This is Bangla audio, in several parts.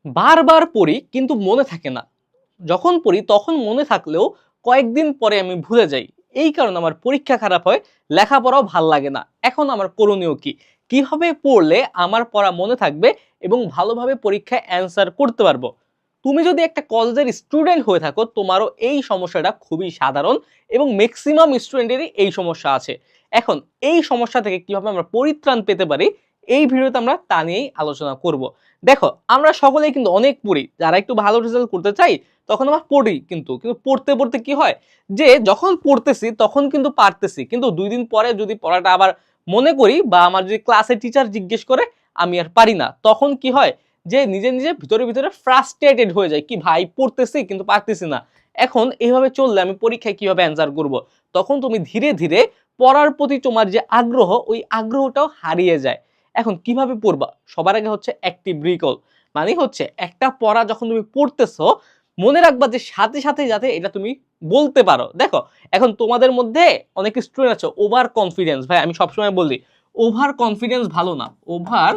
বারবার পড়ি কিন্তু মনে থাকে না, যখন পড়ি তখন মনে থাকলেও কয়েকদিন পরে আমি ভুলে যাই। এই কারণে আমার পরীক্ষা খারাপ হয়, লেখাপড়াও ভাল লাগে না। এখন আমার করণীয় কি? কিভাবে পড়লে আমার পড়া মনে থাকবে এবং ভালোভাবে পরীক্ষায় অ্যান্সার করতে পারবো? তুমি যদি একটা কলেজের স্টুডেন্ট হয়ে থাকো, তোমারও এই সমস্যাটা খুবই সাধারণ এবং ম্যাক্সিমাম স্টুডেন্টেরই এই সমস্যা আছে। এখন এই সমস্যা থেকে কিভাবে আমরা পরিত্রাণ পেতে পারি, এই ভিডিওতে আমরা তা নিয়েই আলোচনা করব। দেখো, আমরা সকলেই কিন্তু অনেক পড়ি, যারা একটু ভালো রেজাল্ট করতে চাই তখন আমরা পড়ি, কিন্তু পড়তে পড়তে কি হয় যে যখন পড়তেছি তখন কিন্তু পারতেছি, কিন্তু 2 দিন পরে যদি পড়াটা আবার মনে করি বা আমার যদি ক্লাসে টিচার জিজ্ঞেস করে আমি আর পারি না, তখন কি হয় যে নিজে নিজে ভিতরে ভিতরে ফ্রাস্ট্রেটেড হয়ে যায়, কি ভাই পড়তেছি কিন্তু পারতেছি না। এখন এইভাবে চললে আমি পরীক্ষায় কিভাবে অ্যান্সার করব? তখন তুমি ধীরে ধীরে পড়ার প্রতি তোমার যে আগ্রহ, ওই আগ্রহটাও হারিয়ে যায়। এখন কিভাবে পড়বা? সবার আগে হচ্ছে অ্যাক্টিভ রিকল, মানে হচ্ছে একটা পড়া যখন তুমি পড়তেছো মনে রাখবা যে সাথে সাথে যাতে এটা তুমি বলতে পারো। দেখো, এখন তোমাদের মধ্যে অনেক স্টুডেন্ট আছে ওভার কনফিডেন্স। ভাই আমি সবসময় বলি ওভার কনফিডেন্স ভালো না, ওভার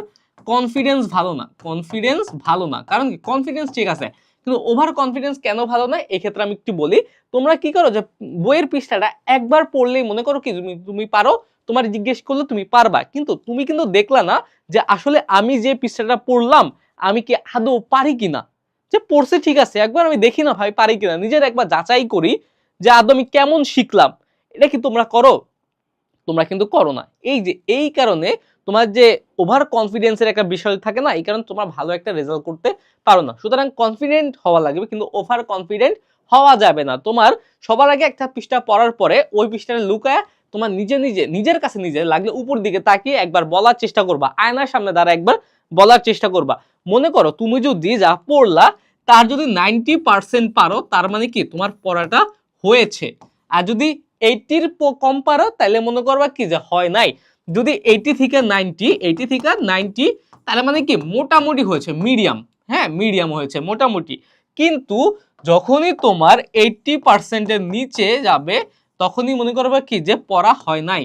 কনফিডেন্স ভালো না, কনফিডেন্স ভালো না। কারণ কি, কনফিডেন্স ঠিক আছে কিন্তু ওভার কনফিডেন্স কেন ভালো না, এক্ষেত্রে আমি একটু বলি। তোমরা কি করো যে বইয়ের পৃষ্ঠাটা একবার পড়লেই মনে করো কি তুমি তুমি পারো, তোমার জিজ্ঞেস করলে তুমি পারবা, কিন্তু তুমি কিন্তু দেখলা না যে আসলে আমি যে পৃষ্ঠাটা পড়লাম আমি কি আদৌ পারি কিনা। যে পড়ছি ঠিক আছে, একবার আমি দেখি না ভাই পারি কিনা, নিজের একবার যাচাই করি যে আদৌ আমি কেমন শিখলাম। এটা কি তোমরা করো? তোমরা কিন্তু করো না। এই যে এই কারণে তোমার যে ওভার কনফিডেন্সের একটা বিষয় থাকে না, এই কারণে তোমরা ভালো একটা রেজাল্ট করতে পারো না। সুতরাং কনফিডেন্ট হওয়া লাগবে, কিন্তু ওভার কনফিডেন্ট হওয়া যাবে না। তোমার সবার আগে একটা পৃষ্ঠা পড়ার পরে ওই পৃষ্ঠাটা লুকায় তোমার নিজে নিজে নিজের কাছে নিজে লাগলে উপর দিকে তাকিয়ে একবার বলার চেষ্টা করবা, আয়নার সামনে দাঁড়া একবার বলার চেষ্টা করবা। মনে করো তুমি যদি যা পড়লা তার যদি 90% পারো, তার মানে কি তোমার পড়াটা হয়েছে। আর যদি 80-র কম পারো তাহলে মনে করবা কি যে হয় নাই। যদি 80 থেকে 90 তাহলে মানে কি মোটামুটি হয়েছে, মিডিয়াম। হ্যাঁ, মিডিয়াম হয়েছে মোটামুটি। কিন্তু যখনই তোমার 80%-এর নিচে যাবে তখনই মনে করবা কি যে পড়া হয় নাই,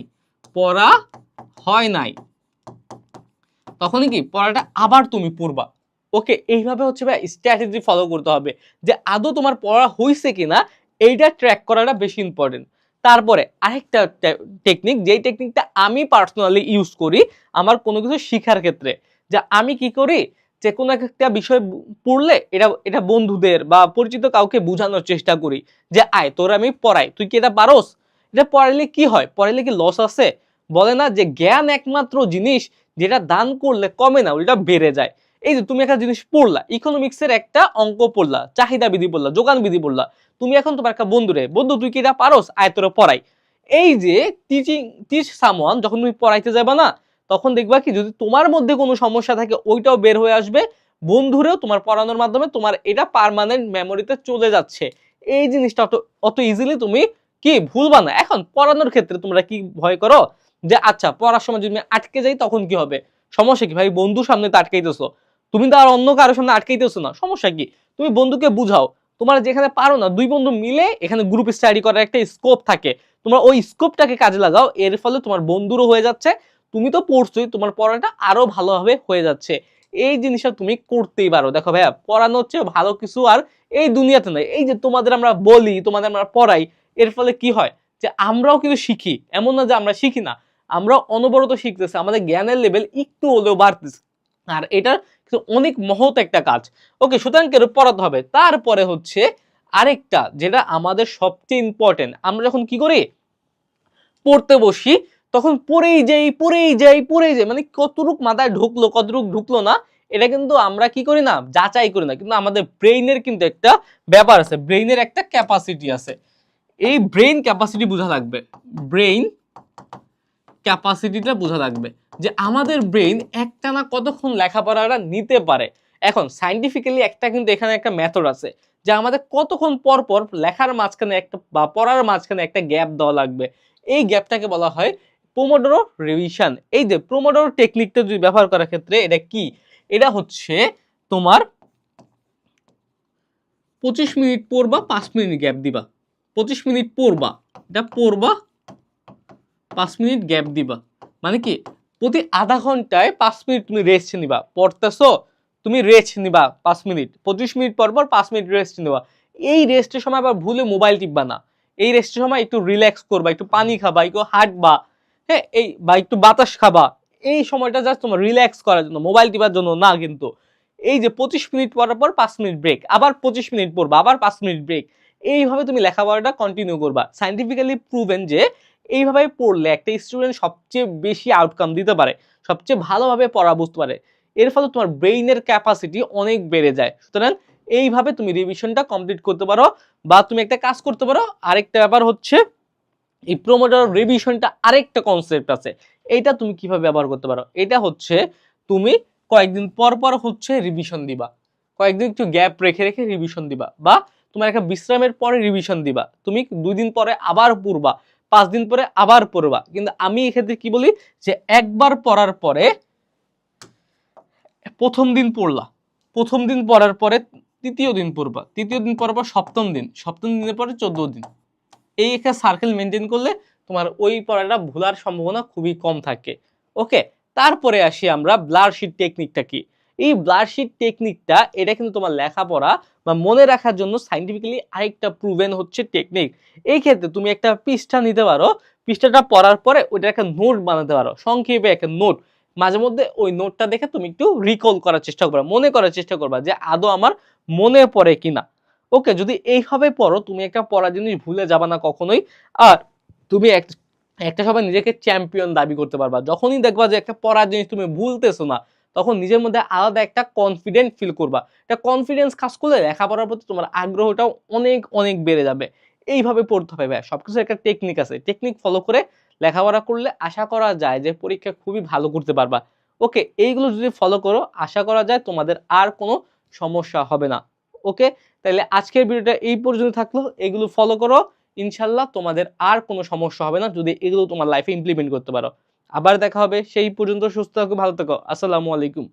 পড়া হয় নাই। তখনই কি পড়াটা আবার তুমি পড়বা। ওকে, এইভাবে হচ্ছে ভাই স্ট্র্যাটেজি ফলো করতে হবে যে আদৌ তোমার পড়া হয়েছে কিনা, এইটা ট্র্যাক করাটা বেশি ইম্পর্টেন্ট। তারপরে আরেকটা টেকনিক, যেই টেকনিকটা আমি পার্সোনালি ইউজ করি আমার কোনো কিছু শেখার ক্ষেত্রে। যে আমি কি করি, যে কোনো একটা বিষয় পড়লে এটা এটা বন্ধুদের বা পরিচিত কাউকে বোঝানোর চেষ্টা করি যে আয় তোর আমি পড়াই, তুই কি এটা পারোস? এটা পড়াইলে কি হয়, পড়াইলে কি লস আছে? বলে না যে জ্ঞান একমাত্র জিনিস যেটা দান করলে কমে না, ওটা বেড়ে যায়। এই যে তুমি একটা জিনিস পড়লা, ইকোনমিক্সের একটা অঙ্ক পড়লা, চাহিদা বিধি পড়লা, যোগান বিধি পড়লা, তুমি এখন তোমার একটা বন্ধুরে, বন্ধু তুই কি এটা পারোস, আয় তোরা পড়াই। এই যে টিচ সামওয়ান, যখন তুমি পড়াইতে যাবা না তখন দেখবা কি যদি তোমার মধ্যে কোনো সমস্যা থাকে ওইটাও বের হয়ে আসবে, বন্ধুরেও তোমার পড়ানোর মাধ্যমে তোমার এটা পার্মানেন্ট মেমোরিতে চলে যাচ্ছে। এই জিনিসটা অত অত ইজিলি তুমি কি ভুলবা না। এখন পড়ানোর ক্ষেত্রে তোমরা কি ভয় করো যে আচ্ছা পড়ার সময় যদি আটকে যাই তখন কি হবে? সমস্যা কি ভাই, বন্ধুর সামনে তো আটকাইতেছো, তুমি তো আর অন্য কারোর সামনে আটকাইতেছো না, সমস্যা কি? তুমি বন্ধুকে বুঝাও। তোমার যেখানে পারো না দুই বন্ধু মিলে এখানে গ্রুপ স্টাডি করার একটা স্কোপ থাকে, তোমরা ওই স্কোপটাকে কাজে লাগাও, এর ফলে তোমার বন্ধুরও হয়ে যাচ্ছে, তুমি তো পড়ছোই, তোমার পড়াটা আরো ভালোভাবে হয়ে যাচ্ছে। এই জিনিসটা তুমি করতেই পারো। দেখো ভাইয়া, পড়ানো হচ্ছে ভালো কিছু আর এই দুনিয়াতে নয়। এই যে তোমাদের আমরা বলি, তোমাদের আমরা পড়াই, এর ফলে কি হয় যে আমরাও কিন্তু শিখি, এমন না যে আমরা শিখি না, আমরা অনবরত শিখতেছি, আমাদের জ্ঞানের লেভেল একটু হলেও বাড়তেছে। আর এটা কিন্তু অনেক মহৎ একটা কাজ। ওকে, সুতরাং কেন পড়াতে হবে। তারপরে হচ্ছে আরেকটা যেটা আমাদের সবচেয়ে ইম্পর্টেন্ট, আমরা যখন কি করি পড়তে বসি তখন পড়েই যাই, মানে কতটুক মাথায় ঢুকলো কতটুক ঢুকলো না এটা কিন্তু আমরা কি করি না, যাচাই করি না। কিন্তু আমাদের ব্রেইনের কিন্তু একটা ব্যাপার আছে, ব্রেইনের একটা ক্যাপাসিটি আছে। এই ব্রেইন ক্যাপাসিটি বোঝা লাগবে, ব্রেইন ক্যাপাসিটিটা বোঝা লাগবে যে আমাদের ব্রেইন একটানা কতক্ষণ লেখাপড়াটা নিতে পারে। এখন সায়েন্টিফিক্যালি একটা কিন্তু এখানে একটা মেথড আছে যে আমাদের কতক্ষণ পর পর লেখার মাঝখানে একটা বা পড়ার মাঝখানে একটা গ্যাপ দেওয়া লাগবে। এই গ্যাপটাকে বলা হয় পোমোডোরো রিভিশন। এই যে পোমোডোরো টেকনিকটা যদি ব্যবহার করার ক্ষেত্রে এটা কি, এটা হচ্ছে তোমার 25 মিনিট পড়বা, 5 মিনিট গ্যাপ দিবা, 25 মিনিট পড়বা, এটা পড়বা, 5 মিনিট গ্যাপ দিবা। মানে কি প্রতি আধা ঘন্টায় 5 মিনিট তুমি রেস্ট নিবা। পড়তেছো, তুমি রেস্ট নিবা 5 মিনিট, 25 মিনিট পর পর 5 মিনিট রেস্ট নিবা। এই রেস্টের সময় আবার ভুলে মোবাইল টিপবা না। এই রেস্টের সময় একটু রিল্যাক্স করবা, একটু পানি খাবা, একটু হাঁটবা, হ্যাঁ, এই বা একটু বাতাস খাবা। এই সময়টা জাস্ট তোমার রিল্যাক্স করার জন্য, মোবাইল টিপার জন্য না কিন্তু। এই যে 25 মিনিট পর পর 5 মিনিট ব্রেক, আবার 25 মিনিট পড়বা, আবার 5 মিনিট ব্রেক, এইভাবে তুমি লেখাপড়াটা কন্টিনিউ করবা। সাইন্টিফিক্যালি প্রুভেন যে এইভাবে পড়লে একটা স্টুডেন্ট সবচেয়ে বেশি আউটকাম দিতে পারে, সবচেয়ে ভালোভাবে পড়া বুঝতে পারে। এর ফলে তোমার ব্রেইনের ক্যাপাসিটি অনেক বেড়ে যায়। সুতরাং এইভাবে তুমি রিভিশনটা কমপ্লিট করতে পারো। বা তুমি একটা কাজ করতে পারো, আরেকটা ব্যাপার হচ্ছে এই প্রোমোডোরো রিভিশনটা আরেকটা কনসেপ্ট আছে। এইটা তুমি কিভাবে ব্যবহার করতে পারো, এটা হচ্ছে তুমি কয়েকদিন পর পর হচ্ছে রিভিশন দিবা, কয়েকদিন একটু গ্যাপ রেখে রেখে রিভিশন দিবা, বা তোমার একটা বিশ্রামের পরে রিভিশন দিবা। তুমি 2 দিন পরে আবার পড়বা, 5 দিন পরে আবার পড়বা। কিন্তু আমি এক্ষেত্রে কি বলি যে একবার পড়ার পরে প্রথম দিন পড়লা, প্রথম দিন পড়ার পরে তৃতীয় দিন পড়বা, তৃতীয় দিন পড়ার পর সপ্তম দিন, সপ্তম দিনের পরে 14 দিন। এই একটা সার্কেল মেনটেন করলে তোমার ওই পড়াটা ভুলার সম্ভাবনা খুবই কম থাকে। ওকে, তারপরে আসি আমরা ব্লার শিট টেকনিকটা কি। এই ব্লার শিট টেকনিকটা এটা কিন্তু তোমার লেখাপড়া বা মনে রাখার জন্য সাইন্টিফিক্যালি আরেকটা প্রুভেন হচ্ছে টেকনিক। এই ক্ষেত্রে তুমি একটা পৃষ্ঠা নিতে পারো, পৃষ্ঠাটা পড়ার পরে ওইটা একটা নোট বানাতে পারো, সংক্ষেপে একটা নোট। মাঝে মধ্যে ওই নোটটা দেখে তুমি একটু রিকল করার চেষ্টা করবা, মনে করার চেষ্টা করবা যে আদৌ আমার মনে পড়ে কিনা। ওকে, যদি এইভাবে পড়ো তুমি একটা পড়া জিনিস ভুলে যাবা না কখনোই। আর তুমি একটা সময় নিজেকে চ্যাম্পিয়ন দাবি করতে পারবা। যখনই দেখবা যে একটা পড়া জিনিস তুমি ভুলতেছো না, তখন নিজের মধ্যে আলাদা একটা কনফিডেন্ট ফিল করবা। একটা কনফিডেন্স কাজ করলে লেখাপড়ার প্রতি তোমার আগ্রহটাও অনেক অনেক বেড়ে যাবে। এইভাবে পড়তে হবে ভাই, সবকিছু একটা টেকনিক আছে, টেকনিক ফলো করে লেখাপড়া করলে আশা করা যায় যে পরীক্ষা খুবই ভালো করতে পারবা। ওকে, এইগুলো যদি ফলো করো আশা করা যায় তোমাদের আর কোনো সমস্যা হবে না। ওকে, তাহলে আজকের ভিডিওটা এই পর্যন্ত থাকলো। এগুলো ফলো করো, ইনশাল্লাহ তোমাদের আর কোনো সমস্যা হবে না যদি এগুলো তোমার লাইফে ইমপ্লিমেন্ট করতে পারো। আবার দেখা হবে, সেই পর্যন্ত সুস্থ থাকো, ভালো থাকো, আসসালামু আলাইকুম।